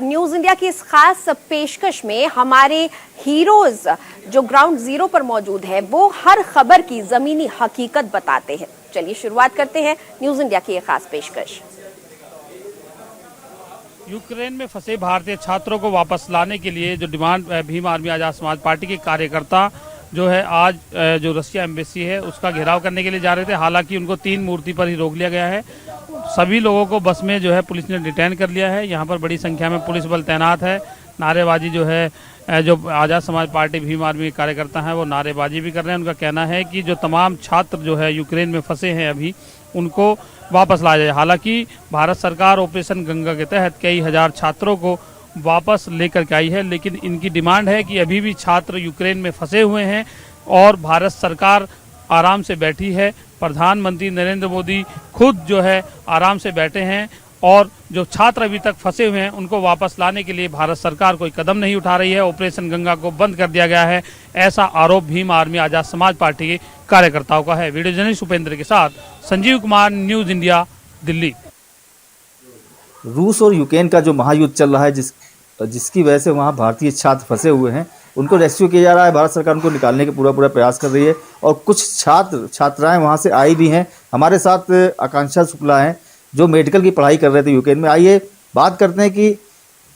News India की इस खास पेशकश में हमारे हीरोज जो ग्राउंड जीरो पर मौजूद है वो हर खबर की जमीनी हकीकत बताते हैं। चलिए शुरुआत करते हैं न्यूज इंडिया की ये खास पेशकश। यूक्रेन में फंसे भारतीय छात्रों को वापस लाने के लिए जो demand Bhim army Azad Samaj party के कार्यकर्ता जो है आज जो रशिया एम्बेसी है उसका घेराव करने के लिए जा रहे थे। हालांकि उनको 3 मूर्ति पर ही रोक लिया गया है। सभी लोगों को बस में जो है पुलिस ने डिटेन कर लिया है। यहाँ पर बड़ी संख्या में पुलिस बल तैनात है। नारेबाजी जो है जो आज़ाद समाज पार्टी भीम आर्मी के कार्यकर्ता हैं वो नारेबाजी भी कर रहे हैं। उनका कहना है कि जो तमाम छात्र जो है यूक्रेन में फंसे हैं अभी उनको वापस लाया जाए। हालांकि भारत सरकार ऑपरेशन गंगा के तहत कई हजार छात्रों को वापस लेकर के आई है, लेकिन इनकी डिमांड है कि अभी भी छात्र यूक्रेन में फंसे हुए हैं और भारत सरकार आराम से बैठी है। प्रधानमंत्री नरेंद्र मोदी खुद जो है आराम से बैठे हैं और जो छात्र अभी तक फंसे हुए हैं उनको वापस लाने के लिए भारत सरकार कोई कदम नहीं उठा रही है। ऑपरेशन गंगा को बंद कर दिया गया है, ऐसा आरोप भीम आर्मी आजाद समाज पार्टी के कार्यकर्ताओं का है। वीडियो जर्नलिस्ट उपेंद्र के साथ संजीव कुमार, न्यूज इंडिया, दिल्ली। रूस और यूक्रेन का जो महायुद्ध चल रहा है जिसकी वजह से वहाँ भारतीय छात्र फंसे हुए हैं, उनको रेस्क्यू किया जा रहा है। भारत सरकार उनको निकालने के पूरा प्रयास कर रही है और कुछ छात्राएं वहाँ से आई भी हैं। हमारे साथ आकांक्षा शुक्ला हैं जो मेडिकल की पढ़ाई कर रहे थे यूक्रेन में। आइए बात करते हैं कि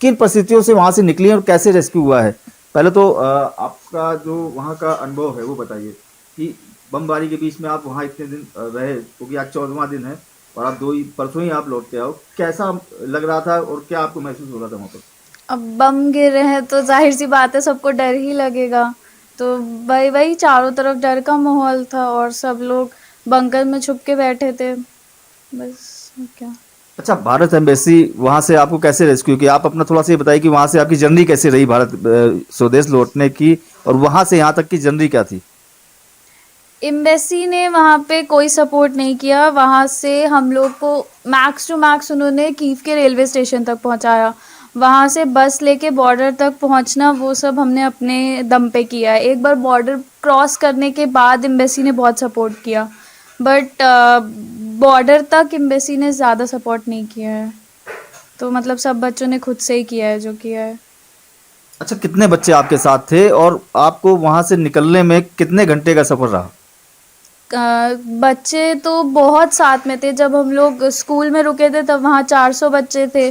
किन परिस्थितियों से वहाँ से निकली और कैसे रेस्क्यू हुआ है। पहले तो आपका जो वहाँ का अनुभव है वो बताइए कि बमबारी के बीच में आप वहाँ इतने दिन रहे, क्योंकि आज 14वां दिन है और आप परसों ही आप लौट के आओ। कैसा लग रहा था और क्या आपको महसूस हो रहा था वहाँ पर? अब बम गिर रहे हैं तो जाहिर सी बात है सबको डर ही लगेगा। तो वही चारों तरफ डर का माहौल था और सब लोग बंकर में छुप के बैठे थे, बस क्या। अच्छा, भारत एम्बेसी वहाँ से आपको कैसे रेस्क्यू किया? आप अपना थोड़ा सा ये बताइए कि वहाँ से आपकी जर्नी कैसे रही भारत स्वदेश लौटने की, और वहाँ से यहाँ तक की जर्नी क्या थी? एम्बेसी ने वहाँ पे कोई सपोर्ट नहीं किया। वहाँ से हम लोग को मैक्स टू मैक्स उन्होंने कीव के रेलवे स्टेशन तक पहुँचाया। वहाँ से बस लेके बॉर्डर तक पहुँचना वो सब हमने अपने दम पे किया है। एक बार बॉर्डर क्रॉस करने के बाद एम्बेसी ने बहुत सपोर्ट किया, बट बॉर्डर तक एम्बेसी ने ज़्यादा सपोर्ट नहीं किया है। तो मतलब सब बच्चों ने खुद से ही किया है जो किया है। अच्छा, कितने बच्चे आपके साथ थे और आपको वहाँ से निकलने में कितने घंटे का सफ़र रहा? बच्चे तो बहुत साथ में थे। जब हम लोग स्कूल में रुके थे तब वहाँ 400 बच्चे थे।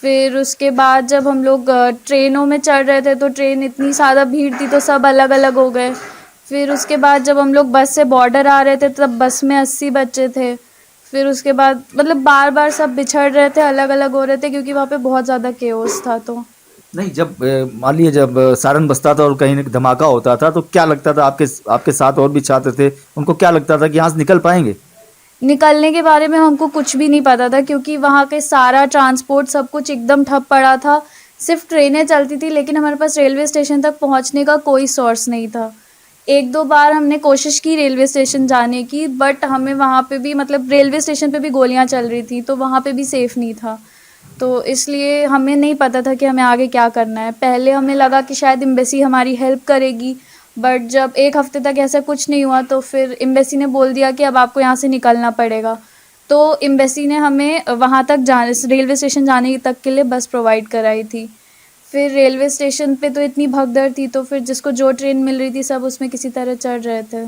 फिर उसके बाद जब हम लोग ट्रेनों में चढ़ रहे थे तो ट्रेन इतनी ज़्यादा भीड़ थी तो सब अलग अलग हो गए। फिर उसके बाद जब हम लोग बस से बॉर्डर आ रहे थे तब बस में 80 बच्चे थे। फिर उसके बाद मतलब बार बार सब बिछड़ रहे थे, अलग अलग हो रहे थे क्योंकि वहाँ पे बहुत ज़्यादा केओस था। तो नहीं, जब मान लीजिए जब सायरन बजता था और कहीं न धमाका होता था तो क्या लगता था? आपके साथ और भी छात्र थे, उनको क्या लगता था कि यहाँ से निकल पाएंगे? निकलने के बारे में हमको कुछ भी नहीं पता था क्योंकि वहाँ के सारा ट्रांसपोर्ट सब कुछ एकदम ठप पड़ा था। सिर्फ ट्रेनें चलती थी लेकिन हमारे पास रेलवे स्टेशन तक पहुँचने का कोई सोर्स नहीं था। 1-2 बार हमने कोशिश की रेलवे स्टेशन जाने की, बट हमें वहाँ पे भी मतलब रेलवे स्टेशन पे भी गोलियाँ चल रही थी तो वहाँ पे भी सेफ़ नहीं था। तो इसलिए हमें नहीं पता था कि हमें आगे क्या करना है। पहले हमें लगा कि शायद एम्बेसी हमारी हेल्प करेगी, बट जब 1 हफ़्ते तक ऐसा कुछ नहीं हुआ तो फिर एम्बेसी ने बोल दिया कि अब आपको यहाँ से निकलना पड़ेगा। तो एम्बेसी ने हमें वहाँ तक रेलवे स्टेशन जाने तक के लिए बस प्रोवाइड कराई थी। फिर रेलवे स्टेशन पे तो इतनी भगदड़ थी तो फिर जिसको जो ट्रेन मिल रही थी सब उसमें किसी तरह चढ़ रहे थे।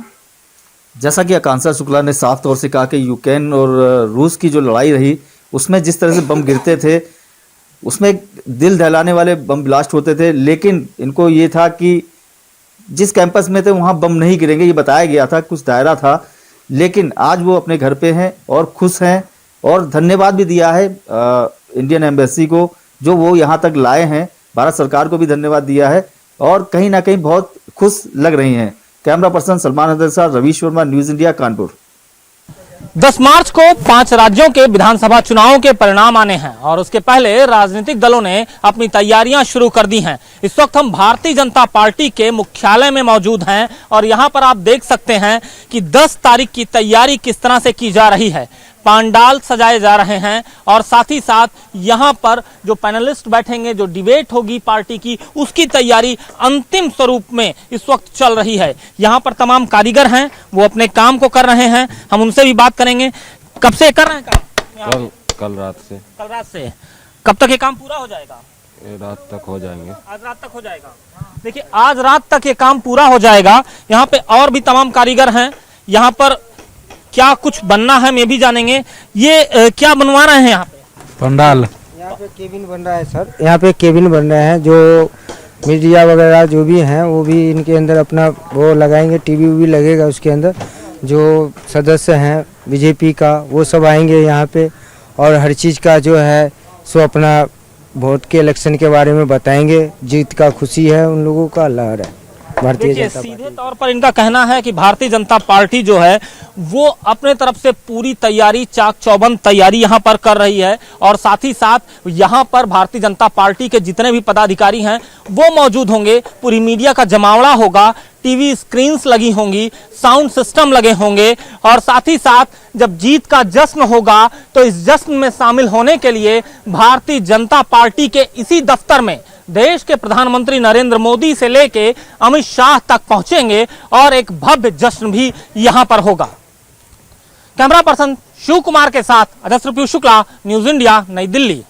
जैसा कि आकांक्षा शुक्ला ने साफ तौर से कहा कि यूक्रेन और रूस की जो लड़ाई रही उसमें जिस तरह से बम गिरते थे उसमें दिल दहलाने वाले बम ब्लास्ट होते थे, लेकिन इनको ये था कि जिस कैंपस में थे वहाँ बम नहीं गिरेंगे, ये बताया गया था, कुछ दायरा था। लेकिन आज वो अपने घर पे हैं और खुश हैं और धन्यवाद भी दिया है इंडियन एम्बेसी को जो वो यहाँ तक लाए हैं। भारत सरकार को भी धन्यवाद दिया है और कहीं ना कहीं बहुत खुश लग रही हैं। कैमरा पर्सन सलमान हदर के साथ रवीश वर्मा, न्यूज इंडिया, कानपुर। 10 मार्च को 5 राज्यों के विधानसभा चुनावों के परिणाम आने हैं और उसके पहले राजनीतिक दलों ने अपनी तैयारियां शुरू कर दी हैं। इस वक्त हम भारतीय जनता पार्टी के मुख्यालय में मौजूद हैं और यहां पर आप देख सकते हैं कि 10 तारीख की तैयारी किस तरह से की जा रही है। पांडाल सजाए जा रहे हैं और साथ ही साथ यहाँ पर जो पैनलिस्ट बैठेंगे, जो डिबेट होगी पार्टी की, उसकी तैयारी अंतिम स्वरूप में इस वक्त चल रही है। यहाँ पर तमाम कारीगर हैं, वो अपने काम को कर रहे हैं, हम उनसे भी बात करेंगे। कब से कर रहे हैं काम? कल रात से। कल रात से। कब तक ये काम पूरा हो जाएगा? रात तक हो जाएंगे। आज रात तक हो जाएगा। देखिए आज रात तक ये काम पूरा हो जाएगा। यहाँ पे और भी तमाम कारीगर हैं। यहाँ पर क्या कुछ बनना है मैं भी जानेंगे। ये क्या बनवा रहे हैं यहाँ पे? पंडाल। यहाँ पे केबिन बन रहा है सर, यहाँ पे केबिन बन रहे हैं। जो मीडिया वगैरह जो भी हैं वो भी इनके अंदर अपना वो लगाएंगे, टीवी भी लगेगा उसके अंदर। जो सदस्य हैं बीजेपी का वो सब आएंगे यहाँ पे और हर चीज़ का जो है सो अपना वोट के इलेक्शन के बारे में बताएंगे। जीत का खुशी है उन लोगों का, लहर है भारतीय देखिए जनता सीधे पार्टी। तौर पर इनका कहना है कि भारतीय जनता पार्टी जो है वो अपने तरफ से पूरी तैयारी, चाक चौबंद तैयारी यहाँ पर कर रही है और साथ ही साथ यहाँ पर भारतीय जनता पार्टी के जितने भी पदाधिकारी हैं वो मौजूद होंगे। पूरी मीडिया का जमावड़ा होगा, टीवी स्क्रीन्स लगी होंगी, साउंड सिस्टम लगे होंगे और साथ ही साथ जब जीत का जश्न होगा तो इस जश्न में शामिल होने के लिए भारतीय जनता पार्टी के इसी दफ्तर में देश के प्रधानमंत्री नरेंद्र मोदी से लेके अमित शाह तक पहुंचेंगे और एक भव्य जश्न भी यहां पर होगा। कैमरा पर्सन शिव कुमार के साथ अजस्र पीयूष शुक्ला, न्यूज इंडिया, नई दिल्ली।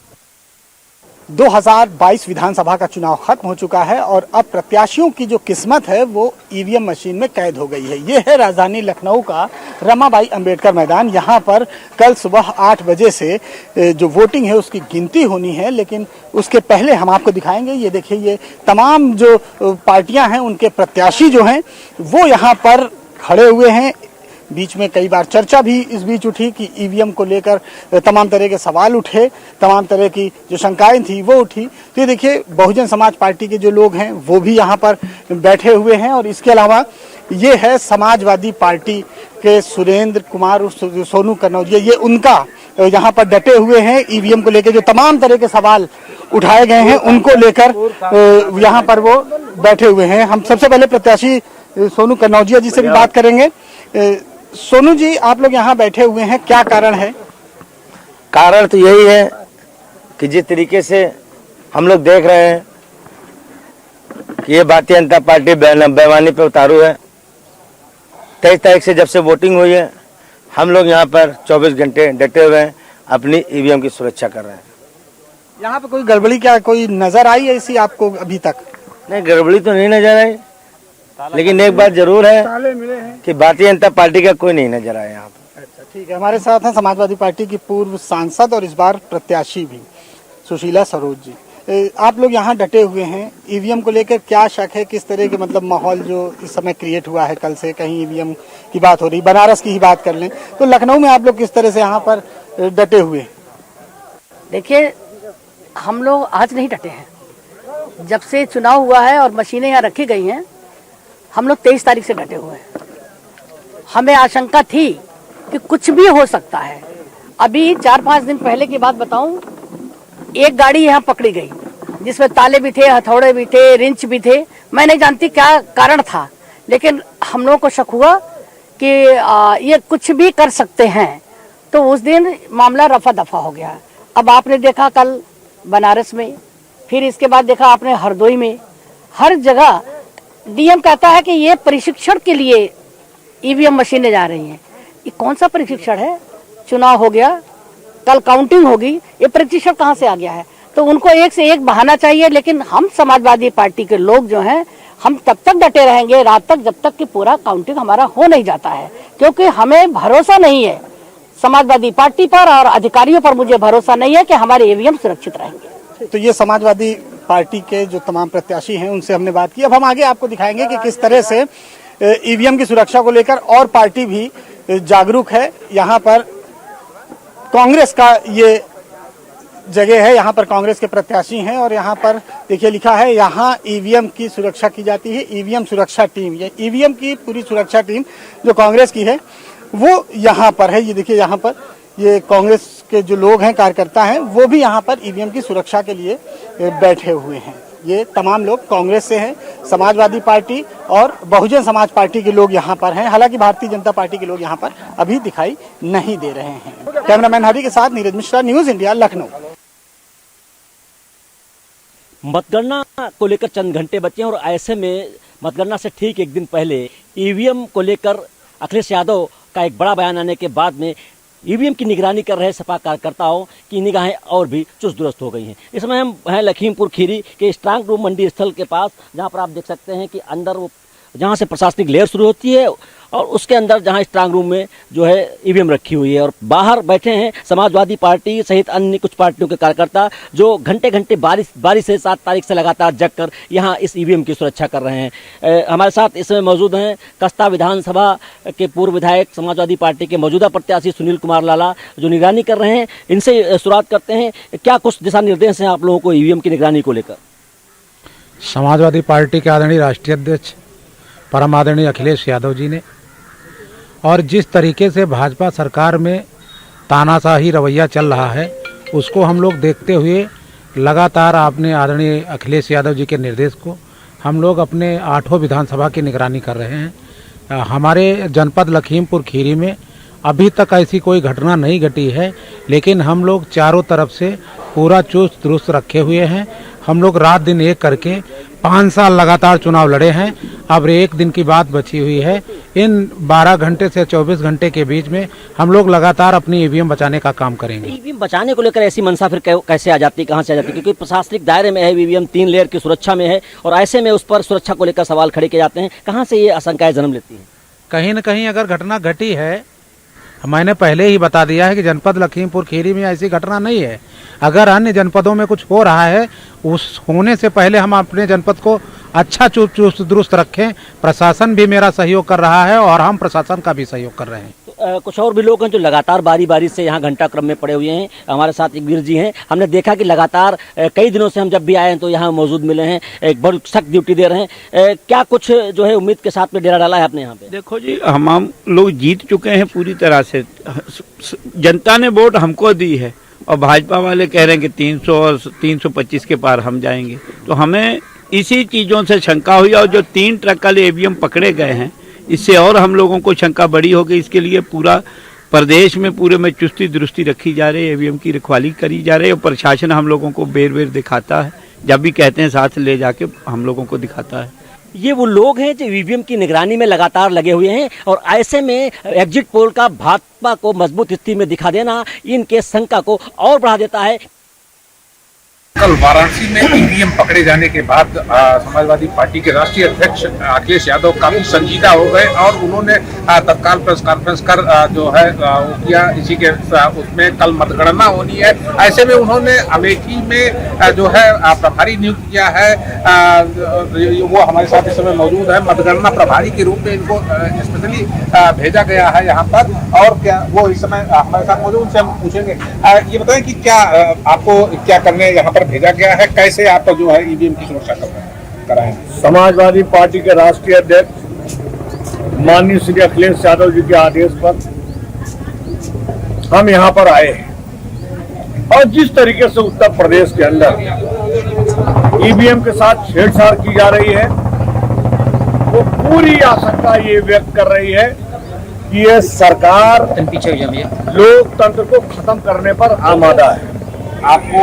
2022 विधानसभा का चुनाव खत्म हो चुका है और अब प्रत्याशियों की जो किस्मत है वो ईवीएम मशीन में कैद हो गई है। ये है राजधानी लखनऊ का रमाबाई अंबेडकर मैदान। यहाँ पर कल सुबह 8 बजे से जो वोटिंग है उसकी गिनती होनी है, लेकिन उसके पहले हम आपको दिखाएंगे। ये देखिए, ये तमाम जो पार्टियां हैं उनके प्रत्याशी जो हैं वो यहाँ पर खड़े हुए हैं। बीच में कई बार चर्चा भी इस बीच उठी कि ईवीएम को लेकर तमाम तरह के सवाल उठे, तमाम तरह की जो शंकाएं थी वो उठी। तो ये देखिए, बहुजन समाज पार्टी के जो लोग हैं वो भी यहाँ पर बैठे हुए हैं और इसके अलावा ये है समाजवादी पार्टी के सुरेंद्र कुमार सोनू कनौजिया, ये उनका यहाँ पर डटे हुए हैं। ईवीएम को लेकर जो तमाम तरह के सवाल उठाए गए हैं उनको लेकर यहाँ पर वो बैठे हुए हैं। हम सबसे पहले प्रत्याशी सोनू कनौजिया जी से भी बात करेंगे। सोनू जी, आप लोग यहाँ बैठे हुए हैं, क्या कारण है? कारण तो यही है कि जिस तरीके से हम लोग देख रहे हैं कि ये भारतीय जनता पार्टी बेईमानी पे उतारू है। 23 तारीख से जब से वोटिंग हुई है हम लोग यहाँ पर 24 घंटे डटे हुए हैं, अपनी ईवीएम की सुरक्षा कर रहे हैं। यहाँ पे कोई गड़बड़ी क्या कोई नजर आई है इसी आपको अभी तक? नहीं, गड़बड़ी तो नहीं नजर आई, लेकिन एक बात जरूर है कि भारतीय जनता पार्टी का कोई नहीं नजर आया यहाँ पर। अच्छा, ठीक है। हमारे साथ हैं समाजवादी पार्टी की पूर्व सांसद और इस बार प्रत्याशी भी सुशीला सरोज जी। आप लोग यहाँ डटे हुए हैं, ईवीएम को लेकर क्या शक है? किस तरह के मतलब माहौल जो इस समय क्रिएट हुआ है? कल से कहीं ईवीएम की बात हो रही, बनारस की ही बात कर लें तो लखनऊ में आप लोग किस तरह से यहाँ पर डटे हुए हैं? देखिए, हम लोग आज नहीं डटे हैं। जब से चुनाव हुआ है और मशीनें यहाँ रखी गई हैं, हम लोग 23 तारीख से डटे हुए हैं। हमें आशंका थी कि कुछ भी हो सकता है। अभी 4-5 दिन पहले की बात बताऊं, एक गाड़ी यहाँ पकड़ी गई जिसमें ताले भी थे, हथौड़े भी थे, रिंच भी थे। मैं नहीं जानती क्या कारण था, लेकिन हम लोगों को शक हुआ कि ये कुछ भी कर सकते हैं। तो उस दिन मामला रफा दफा हो गया। अब आपने देखा कल बनारस में, फिर इसके बाद देखा आपने हरदोई में, हर जगह डीएम कहता है कि ये प्रशिक्षण के लिए ईवीएम मशीनें जा रही हैं। ये कौन सा प्रशिक्षण है? चुनाव हो गया, कल काउंटिंग होगी, ये प्रशिक्षण कहाँ से आ गया है? तो उनको एक से एक बहाना चाहिए। लेकिन हम समाजवादी पार्टी के लोग जो हैं, हम तब तक डटे रहेंगे रात तक जब तक कि पूरा काउंटिंग हमारा हो नहीं जाता है, क्योंकि हमें भरोसा नहीं है समाजवादी पार्टी पर और अधिकारियों पर। मुझे भरोसा नहीं है कि हमारे ईवीएम सुरक्षित रहेंगे। तो ये समाजवादी पार्टी के जो तमाम प्रत्याशी हैं उनसे हमने बात की। अब हम आगे आपको दिखाएंगे कि किस तरह से ईवीएम की सुरक्षा को लेकर और पार्टी भी जागरूक है। यहाँ पर कांग्रेस का ये जगह है, यहाँ पर कांग्रेस के प्रत्याशी हैं और यहाँ पर देखिए लिखा है, यहाँ ईवीएम की सुरक्षा की जाती है। ईवीएम सुरक्षा टीम, ये ईवीएम की पूरी सुरक्षा टीम जो कांग्रेस की है वो यहाँ पर है। ये देखिए, यहाँ पर ये कांग्रेस के जो लोग हैं, कार्यकर्ता हैं, वो भी यहाँ पर ईवीएम की सुरक्षा के लिए बैठे हुए हैं। ये तमाम लोग कांग्रेस से हैं, समाजवादी पार्टी और बहुजन समाज पार्टी के लोग यहाँ पर हैं। हालांकि भारतीय जनता पार्टी के लोग यहाँ पर अभी दिखाई नहीं दे रहे हैं। कैमरामैन हरि के साथ नीरज मिश्रा, न्यूज इंडिया, लखनऊ। मतगणना को लेकर चंद घंटे बचे हैं और ऐसे में मतगणना से ठीक एक दिन पहले ईवीएम को लेकर अखिलेश यादव का एक बड़ा बयान आने के बाद में ईवीएम की निगरानी कर रहे सपा कार्यकर्ताओं की निगाहें और भी चुस्त दुरुस्त हो गई हैं। इस समय हम हैं लखीमपुर खीरी के स्ट्रांग रूम मंडी स्थल के पास, जहां पर आप देख सकते हैं कि अंदर वो जहां से प्रशासनिक लेयर शुरू होती है और उसके अंदर जहां स्ट्रांग रूम में जो है ईवीएम रखी हुई है, और बाहर बैठे हैं समाजवादी पार्टी सहित अन्य कुछ पार्टियों के कार्यकर्ता जो घंटे घंटे बारिश से 7 तारीख से लगातार जगकर यहां इस ईवीएम की सुरक्षा कर रहे हैं। हमारे साथ इसमें मौजूद हैं कस्ता विधानसभा के पूर्व विधायक समाजवादी पार्टी के मौजूदा प्रत्याशी सुनील कुमार लाला, जो निगरानी कर रहे हैं। इनसे शुरुआत करते हैं, क्या कुछ दिशा निर्देश हैं आप लोगों को ईवीएम की निगरानी को लेकर? समाजवादी पार्टी के आदरणीय राष्ट्रीय अध्यक्ष परम आदरणीय अखिलेश यादव जी ने, और जिस तरीके से भाजपा सरकार में तानाशाही रवैया चल रहा है, उसको हम लोग देखते हुए लगातार आपने आदरणीय अखिलेश यादव जी के निर्देश को हम लोग अपने 8 विधानसभा की निगरानी कर रहे हैं। हमारे जनपद लखीमपुर खीरी में अभी तक ऐसी कोई घटना नहीं घटी है, लेकिन हम लोग चारों तरफ से पूरा चुस्त दुरुस्त रखे हुए हैं। हम लोग रात दिन एक करके 5 साल लगातार चुनाव लड़े हैं। अब एक दिन की बात बची हुई है। इन 12 घंटे से 24 घंटे के बीच में हम लोग लगातार अपनी ईवीएम बचाने का काम करेंगे। ईवीएम बचाने को लेकर ऐसी मंशा फिर कैसे आ जाती है, कहाँ से आ जाती है? क्योंकि प्रशासनिक दायरे में है ईवीएम, 3 लेयर की सुरक्षा में है, और ऐसे में उस पर सुरक्षा को लेकर सवाल खड़े किए जाते हैं। कहाँ से ये आशंकाएं जन्म लेती हैं? कहीं न कहीं अगर घटना घटी है, मैंने पहले ही बता दिया है कि जनपद लखीमपुर खीरी में ऐसी घटना नहीं है। अगर अन्य जनपदों में कुछ हो रहा है, उस होने से पहले हम अपने जनपद को अच्छा चुस्त दुरुस्त रखें। प्रशासन भी मेरा सहयोग कर रहा है और हम प्रशासन का भी सहयोग कर रहे हैं। तो कुछ और भी लोग हैं जो लगातार बारी से यहाँ घंटा क्रम में पड़े हुए हैं। हमारे साथ एक वीर जी हैं, हमने देखा कि लगातार कई दिनों से हम जब भी आए हैं तो यहाँ मौजूद मिले हैं, एक बड़ी सख्त ड्यूटी दे रहे हैं। क्या कुछ जो है उम्मीद के साथ में डेरा डाला है आपने यहाँ पे? देखो जी, हम लोग जीत चुके हैं पूरी तरह से। जनता ने वोट हमको दी है और भाजपा वाले कह रहे हैं कि 300 और 325 के पार हम जाएंगे। तो हमें इसी चीज़ों से शंका हुई, और जो 3 ट्रक कल ईवीएम पकड़े गए हैं, इससे और हम लोगों को शंका बड़ी हो गई। इसके लिए पूरा प्रदेश में पूरे में चुस्ती दुरुस्ती रखी जा रही है, ईवीएम की रखवाली करी जा रही है, और प्रशासन हम लोगों को बेर दिखाता है, जब भी कहते हैं साथ ले जाके हम लोगों को दिखाता है। ये वो लोग हैं जो ईवीएम की निगरानी में लगातार लगे हुए हैं, और ऐसे में एग्जिट पोल का भाजपा को मजबूत स्थिति में दिखा देना इनके शंका को और बढ़ा देता है। कल वाराणसी में ईवीएम पकड़े जाने के बाद समाजवादी पार्टी के राष्ट्रीय अध्यक्ष अखिलेश यादव काफी संजीदा हो गए, और उन्होंने तत्काल प्रेस कॉन्फ्रेंस कर जो है वो किया। इसी के उसमें कल मतगणना होनी है। ऐसे में उन्होंने अमेठी में जो है प्रभारी नियुक्त किया है, वो हमारे साथ इस समय मौजूद है। मतगणना प्रभारी के रूप में इनको स्पेशली भेजा गया है यहाँ पर, और क्या वो इस समय हमारे साथ मौजूद, उनसे हम पूछेंगे। ये बताएं कि क्या आपको क्या करने यहाँ पर भेजा गया है, कैसे आप जो है ईवीएम की सुरक्षा कराएंगे? समाजवादी पार्टी के राष्ट्रीय अध्यक्ष माननीय श्री अखिलेश यादव जी के आदेश पर हम यहाँ पर आए हैं, और जिस तरीके से उत्तर प्रदेश के अंदर ईवीएम के साथ छेड़छाड़ की जा रही है, वो पूरी आशंका ये व्यक्त कर रही है कि ये सरकार लोकतंत्र को खत्म करने पर आमादा है। आपको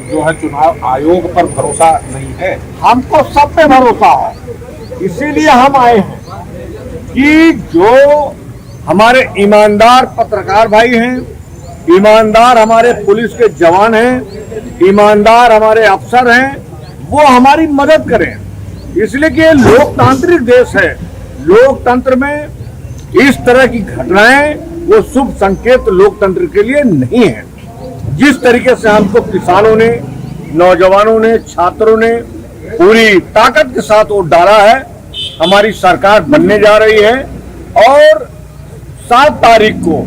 जो है चुनाव आयोग पर भरोसा नहीं है? हमको सब पे भरोसा है, इसीलिए हम आए हैं कि जो हमारे ईमानदार पत्रकार भाई हैं, ईमानदार हमारे पुलिस के जवान हैं, ईमानदार हमारे अफसर हैं, वो हमारी मदद करें। इसलिए कि ये लोकतांत्रिक देश है। लोकतंत्र में इस तरह की घटनाएं वो शुभ संकेत लोकतंत्र के लिए नहीं है। जिस तरीके से हमको किसानों ने, नौजवानों ने, छात्रों ने पूरी ताकत के साथ वोट डाला है, हमारी सरकार बनने जा रही है, और 7 तारीख को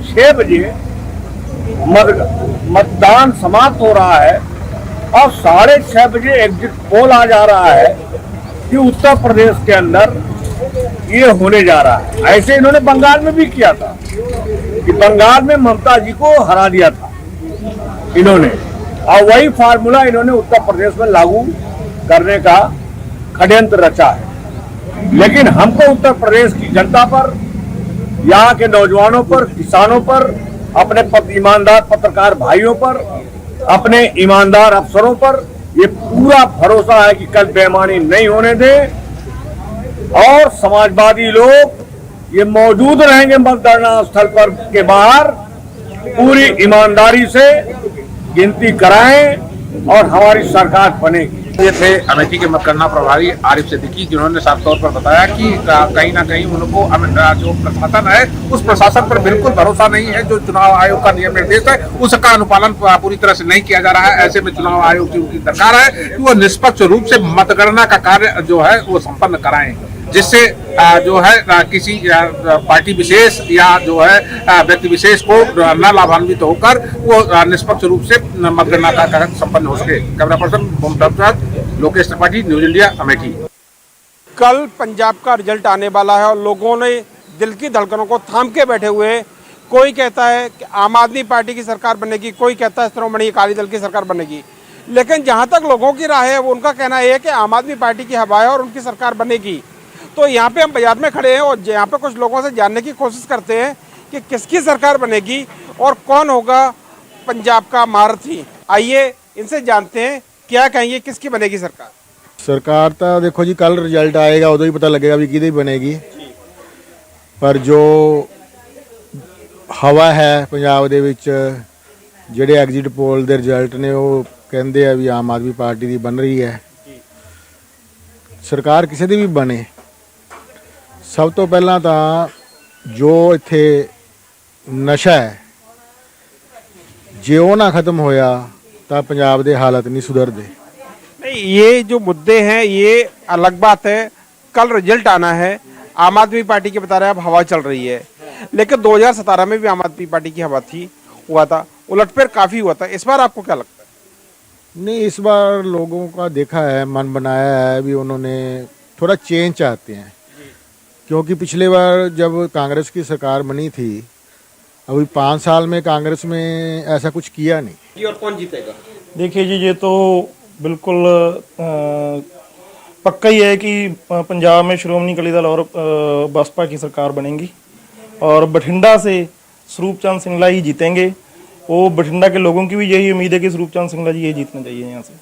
6 बजे मतदान समाप्त हो रहा है, और 6:30 बजे एग्जिट पोल आ जा रहा है कि उत्तर प्रदेश के अंदर ये होने जा रहा है। ऐसे इन्होंने बंगाल में भी किया था कि बंगाल में ममता जी को हरा दिया था इन्होंने, और वही फार्मूला इन्होंने उत्तर प्रदेश में लागू करने का षड्यंत्र रचा है। लेकिन हमको उत्तर प्रदेश की जनता पर, यहाँ के नौजवानों पर, किसानों पर, अपने ईमानदार पत्रकार भाइयों पर, अपने ईमानदार अफसरों पर ये पूरा भरोसा है कि कल बेईमानी नहीं होने दें, और समाजवादी लोग ये मौजूद रहेंगे मतगणना स्थल पर के बाहर, पूरी ईमानदारी से गिनती कराएं और हमारी सरकार बनेगी। ये थे अमेठी के मतगणना प्रभारी आरिफ सिद्दीकी, जिन्होंने साफ तौर पर बताया कि कहीं ना कहीं उनको जो प्रशासन है उस प्रशासन पर बिल्कुल भरोसा नहीं है। जो चुनाव आयोग का नियम निर्देश है उसका अनुपालन पूरी तरह से नहीं किया जा रहा है। ऐसे में चुनाव आयोग की उनकी दरकार है कि वो निष्पक्ष रूप से मतगणना का कार्य जो है वो संपन्न कराएं, जिससे जो है किसी पार्टी विशेष या जो है व्यक्ति विशेष को न लाभान्वित होकर वो निष्पक्ष रूप से मतगणना का कार्य संपन्न हो सके। Camera person Lokesh Tripathi, news India, Amethi. कल पंजाब का रिजल्ट आने वाला है और लोगों ने दिल की धड़कनों को थाम के बैठे हुए। कोई कहता है कि आम आदमी पार्टी की सरकार बनेगी, कोई कहता है शिरोमणि अकाली दल की सरकार बनेगी, लेकिन जहां तक लोगों की राय है वो उनका कहना है कि आम आदमी पार्टी की हवा है और उनकी सरकार बनेगी। तो यहाँ पे हम बाजार में खड़े हैं और यहाँ पे कुछ लोगों से जानने की कोशिश करते हैं कि किसकी सरकार बनेगी और कौन होगा पंजाब का महारथी। आइए इनसे जानते हैं क्या कहेंगे, किसकी बनेगी सरकार। सरकार तो देखो जी, कल रिजल्ट आएगा उदों ही पता लगेगा भी किहदी बनेगी, पर जो हवा है पंजाब दे विच ਜਿਹੜੇ ਐਗਜ਼ਿਟ ਪੋਲ ਦੇ ਰਿਜ਼ਲਟ ਨੇ ਉਹ ਕਹਿੰਦੇ ਆ ਵੀ ਆਮ ਆਦਮੀ ਪਾਰਟੀ ਦੀ ਬਣ ਰਹੀ ਹੈ। ਸਰਕਾਰ ਕਿਸੇ ਦੀ ਵੀ ਬਣੇ, ਸਭ ਤੋਂ ਪਹਿਲਾਂ ਤਾਂ ਜੋ ਇੱਥੇ ਨਸ਼ਾ ਹੈ ਜੇ ਉਹ ਨਾ ਖਤਮ ਹੋਇਆ ਤਾਂ ਪੰਜਾਬ ਦੇ ਹਾਲਤ ਨਹੀਂ ਸੁਧਰਦੇ। नहीं, ये जो मुद्दे हैं ये अलग बात है। कल रिजल्ट आना है, आम आदमी पार्टी के बता रहे हैं अब हवा चल रही है, लेकिन 2017 में भी आम आदमी पार्टी की हवा हुआ था, उलटफेर काफी हुआ था। इस बार आपको क्या लगता है? नहीं, इस बार लोगों का देखा है, मन बनाया है भी उन्होंने थोड़ा चेंज चाहते हैं, क्योंकि पिछले बार जब कांग्रेस की सरकार बनी थी, अभी 5 साल में कांग्रेस में ऐसा कुछ किया नहीं। और कौन जीतेगा? देखिए जी, ये तो बिल्कुल पक्का ही है कि पंजाब में श्रोमणी अकाली दल और बसपा की सरकार बनेगी और बठिंडा से स्वरूप चंद सिंगला ही जीतेंगे। वो बठिंडा के लोगों की भी यही उम्मीद है कि स्वरूप चंद सिंगला जी ये जीतना चाहिए यहाँ से।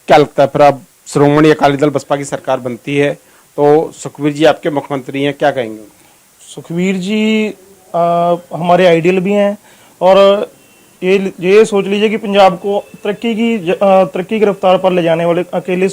क्या लगता है फिर अब श्रोमणी अकाली दल बसपा की सरकार बनती है तो सुखबीर जी आपके मुख्यमंत्री हैं, क्या कहेंगे? सुखबीर जी हमारे आइडियल भी हैं और ये सोच लीजिए कि पंजाब को तरक्की की रफ्तार पर ले जाने वाले अकेले